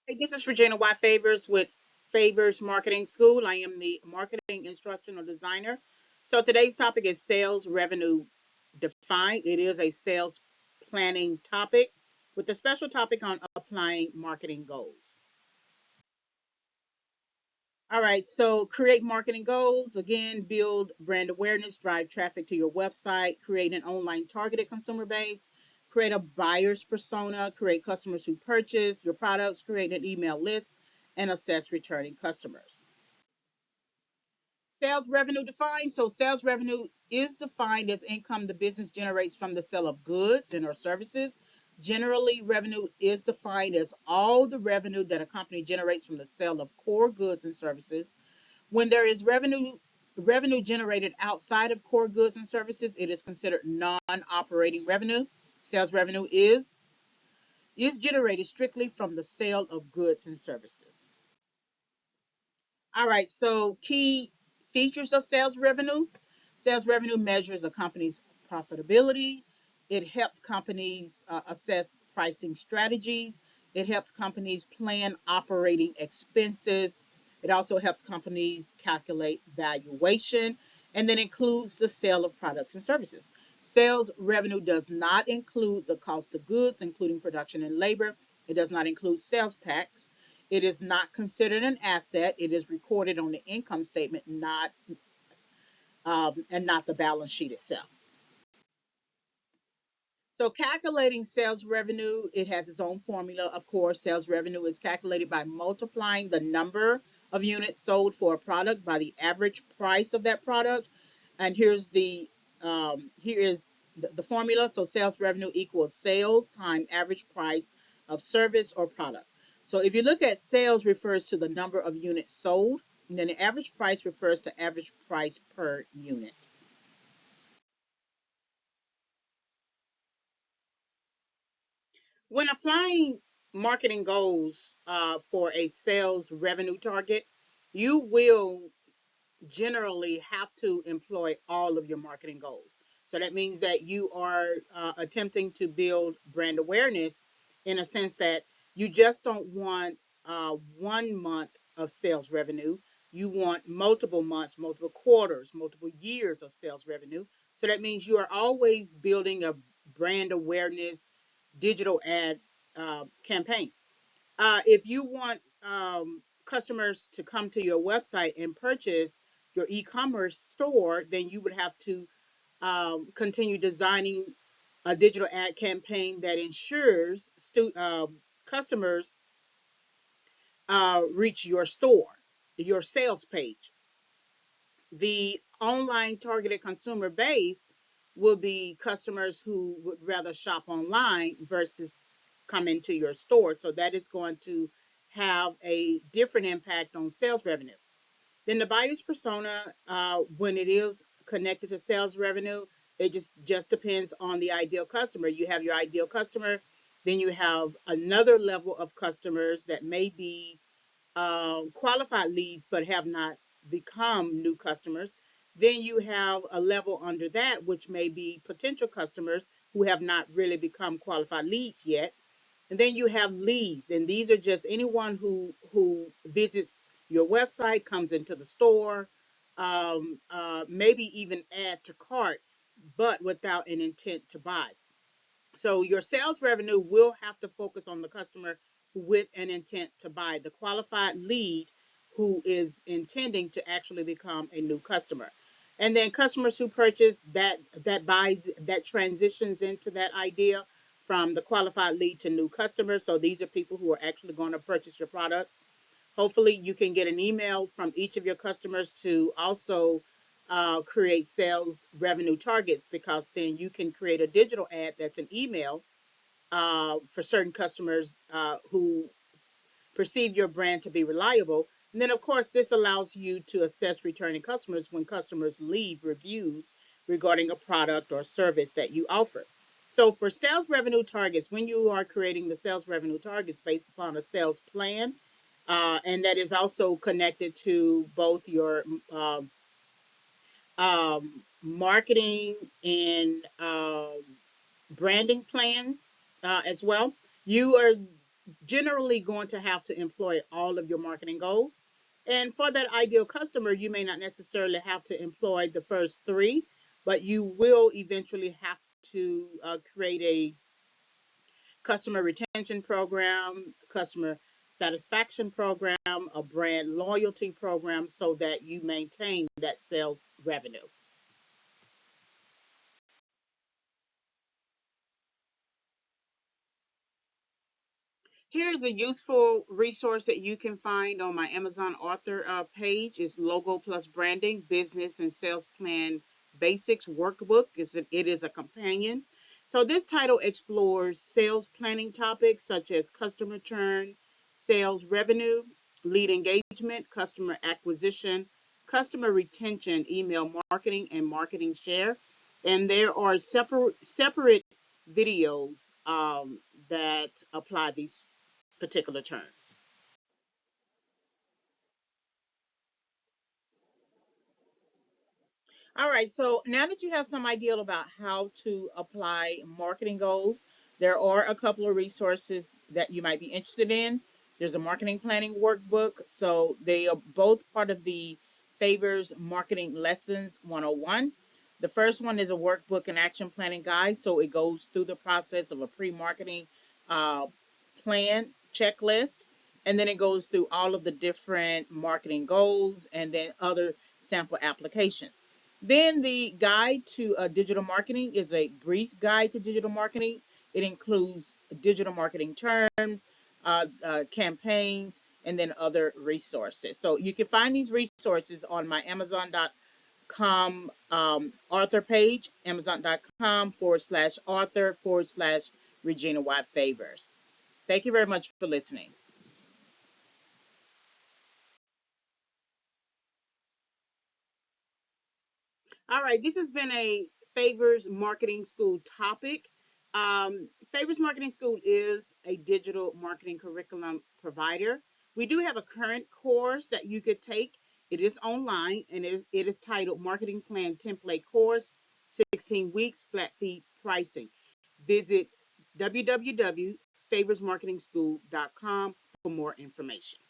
Hey, this is Regina Y. Favors with Favors Marketing School. I am the marketing instructional designer. So today's topic is sales revenue defined. It is a sales planning topic with a special topic on applying marketing goals. All right, so create marketing goals. Again, build brand awareness, drive traffic to your website, create an online targeted consumer base, create a buyer's persona, create customers who purchase your products, create an email list, and assess returning customers. Sales revenue defined. So sales revenue is defined as income the business generates from the sale of goods and or services. Generally, revenue is defined as all the revenue that a company generates from the sale of core goods and services. When there is revenue generated outside of core goods and services, it is considered non-operating revenue. Sales revenue is generated strictly from the sale of goods and services. All right, so key features of sales revenue. Sales revenue measures a company's profitability. It helps companies assess pricing strategies. It helps companies plan operating expenses. It also helps companies calculate valuation and then includes the sale of products and services. Sales revenue does not include the cost of goods, including production and labor. It does not include sales tax. It is not considered an asset. It is recorded on the income statement, not and not the balance sheet itself. So calculating sales revenue, it has its own formula. Of course, sales revenue is calculated by multiplying the number of units sold for a product by the average price of that product. And here is the formula. So sales revenue equals sales times average price of service or product. So if you look at sales refers to the number of units sold, and then the average price refers to average price per unit. When applying marketing goals for a sales revenue target, you will generally have to employ all of your marketing goals. So that means that you are attempting to build brand awareness in a sense that you just don't want 1 month of sales revenue. You want multiple months, multiple quarters, multiple years of sales revenue. So that means you are always building a brand awareness digital ad campaign. If you want customers to come to your website and purchase your e-commerce store, then you would have to continue designing a digital ad campaign that ensures customers reach your store, your sales page. The online targeted consumer base will be customers who would rather shop online versus come into your store. So that is going to have a different impact on sales revenue. Then the buyer's persona, when it is connected to sales revenue, it just depends on the ideal customer. You have your ideal customer, then you have another level of customers that may be qualified leads but have not become new customers. Then you have a level under that, which may be potential customers who have not really become qualified leads yet. And then you have leads, and these are just anyone who visits your website, comes into the store, maybe even add to cart, but without an intent to buy. So your sales revenue will have to focus on the customer with an intent to buy, the qualified lead who is intending to actually become a new customer. And then customers who purchase that transitions into that idea from the qualified lead to new customers. So these are people who are actually going to purchase your products. Hopefully, you can get an email from each of your customers to also create sales revenue targets, because then you can create a digital ad that's an email for certain customers who perceive your brand to be reliable. And then, of course, this allows you to assess returning customers when customers leave reviews regarding a product or service that you offer. So, for sales revenue targets, when you are creating the sales revenue targets based upon a sales plan, and that is also connected to both your marketing and branding plans as well. You are generally going to have to employ all of your marketing goals. And for that ideal customer, you may not necessarily have to employ the first three, but you will eventually have to create a customer retention program, customer satisfaction program, a brand loyalty program so that you maintain that sales revenue. Here's a useful resource that you can find on my Amazon author page. Is Logo Plus Branding, Business and Sales Plan Basics Workbook. It is a companion. So this title explores sales planning topics such as customer churn, sales revenue, lead engagement, customer acquisition, customer retention, email marketing, and marketing share. And there are separate videos that apply these particular terms. All right, so now that you have some idea about how to apply marketing goals, there are a couple of resources that you might be interested in. There's a marketing planning workbook, so they are both part of the Favors Marketing Lessons 101. The first one is a workbook and action planning guide, so it goes through the process of a pre marketing uh, plan checklist, and then it goes through all of the different marketing goals and then other sample applications. Then the guide to digital marketing is a brief guide to digital marketing. It includes digital marketing terms, campaigns, and then other resources. So you can find these resources on my Amazon.com author page, Amazon.com/author/. Regina Y. Favors. Thank you very much for listening. All right, this has been a Favors Marketing School topic. Favors Marketing School is a digital marketing curriculum provider. We do have a current course that you could take. It is online and it is titled Marketing Plan Template Course, 16 Weeks, Flat Fee Pricing. Visit www.favorsmarketingschool.com for more information.